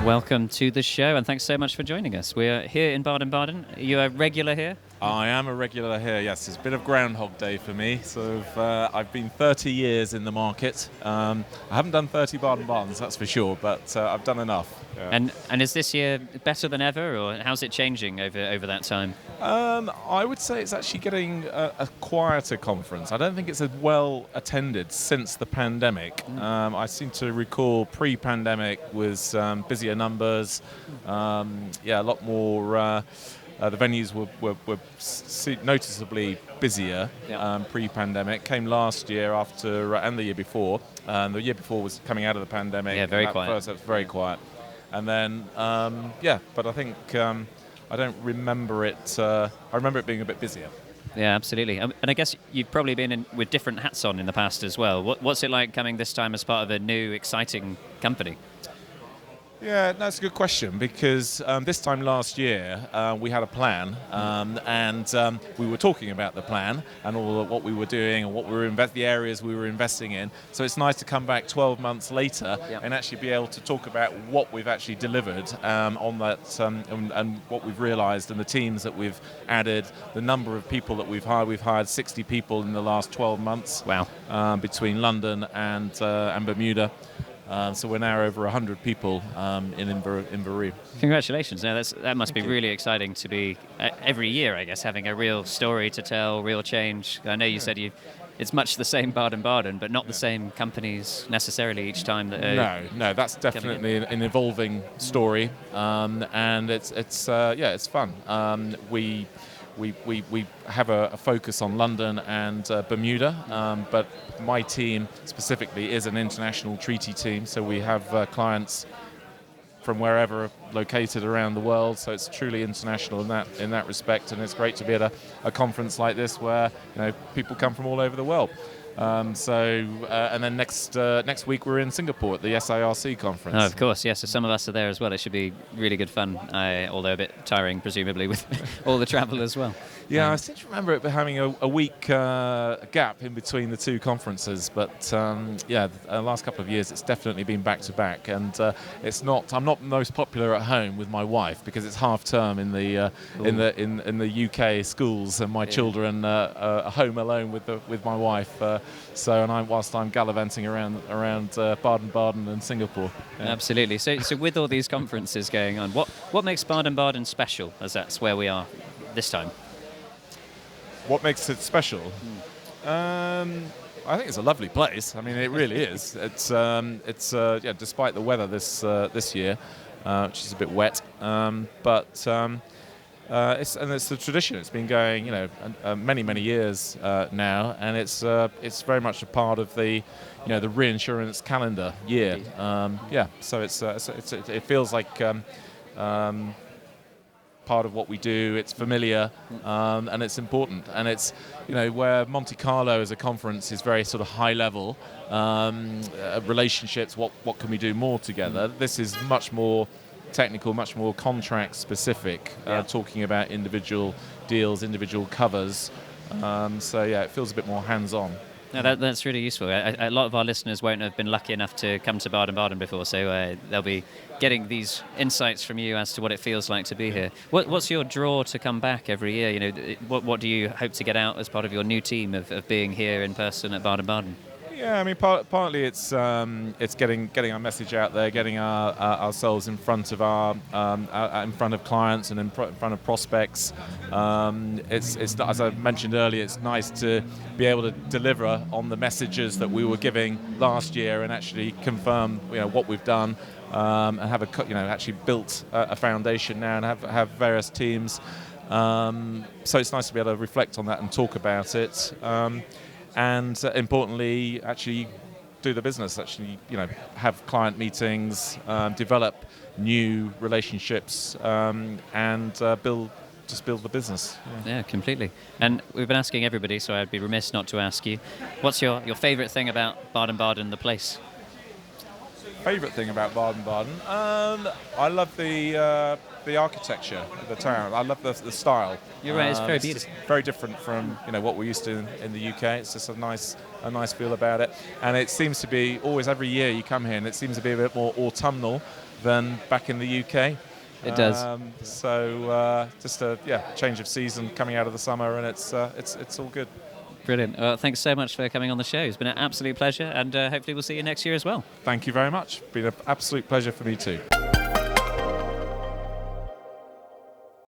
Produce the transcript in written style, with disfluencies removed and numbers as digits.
Welcome to the show, and thanks so much for joining us. We're here in Baden-Baden. Are you a regular here? I am a regular here, yes. It's a bit of Groundhog Day for me. I've been 30 years in the market. I haven't done 30 Baden-Badens, that's for sure, but I've done enough. Yeah. And is this year better than ever, or how's it changing over that time? I would say it's actually getting a quieter conference. I don't think it's as well attended since the pandemic. I seem to recall pre-pandemic was busier numbers, a lot more. The venues were noticeably busier pre-pandemic. Came last year after and the year before. The year before was coming out of the pandemic. Yeah, very quiet. First, it was very quiet. And then, but I think I don't remember it. I remember it being a bit busier. Yeah, absolutely. And I guess you've probably been in with different hats on in the past as well. What's it like coming this time as part of a new, exciting company? Yeah, that's a good question, because this time last year we had a plan, and we were talking about the plan and all of what we were doing and what we were the areas we were investing in. So it's nice to come back 12 months later and actually be able to talk about what we've actually delivered on that and what we've realised and the teams that we've added, the number of people that we've hired. We've hired 60 people in the last 12 months. Wow! Between London and Bermuda. So we're now over 100 people in Inverurie. Congratulations! Now that must be really exciting to be every year, I guess, having a real story to tell, real change. I know you said it's much the same Baden-Baden, but not the same companies necessarily each time. No, that's definitely an evolving story, and it's fun. We have a focus on London and Bermuda, but my team specifically is an international treaty team, so we have clients from wherever located around the world, so it's truly international in that respect, and it's great to be at a conference like this where people come from all over the world. And then next week we're in Singapore at the SIRC conference. Oh, of course, yes. So some of us are there as well. It should be really good fun, although a bit tiring, presumably, with all the travel as well. Yeah, I seem to remember it having a week gap in between the two conferences, but the last couple of years it's definitely been back to back, and I'm not most popular at home with my wife because it's half term in the UK schools, and my children are home alone with my wife. Whilst I'm gallivanting around Baden-Baden and Singapore. Yeah. Absolutely. So with all these conferences going on, what makes Baden-Baden special, as that's where we are this time? What makes it special? I think it's a lovely place. I mean, it really is. It's despite the weather this year, which is a bit wet, it's the tradition. It's been going, many years now, and it's very much a part of the reinsurance calendar year. So it feels like part of what we do. It's familiar, and it's important. And it's where Monte Carlo as a conference is very sort of high level relationships. What can we do more together? This is much more technical, much more contract specific, talking about individual deals, individual covers. It feels a bit more hands-on. No, that's really useful. A lot of our listeners won't have been lucky enough to come to Baden-Baden before, so they'll be getting these insights from you as to what it feels like to be here. What's your draw to come back every year? What do you hope to get out as part of your new team of being here in person at Baden-Baden? Yeah, I mean, partly it's getting our message out there, getting ourselves in front of in front of clients and in front of prospects. It's as I mentioned earlier, it's nice to be able to deliver on the messages that we were giving last year and actually confirm what we've done, and have actually built a foundation now and have various teams. So it's nice to be able to reflect on that and talk about it. And importantly, actually do the business, have client meetings, develop new relationships, and build the business. Yeah, completely. And we've been asking everybody, so I'd be remiss not to ask you, what's your favourite thing about Baden-Baden, the place? Favourite thing about Baden-Baden? I love the architecture of the town. I love the style. You're right, it's very It's beautiful. just very different from what we're used to in the UK. It's just a nice feel about it, and it seems to be always every year you come here, and it seems to be a bit more autumnal than back in the UK. It does. So just a change of season coming out of the summer, and it's all good. Brilliant. Well, thanks so much for coming on the show. It's been an absolute pleasure, and hopefully we'll see you next year as well. Thank you very much. Been an absolute pleasure for me too.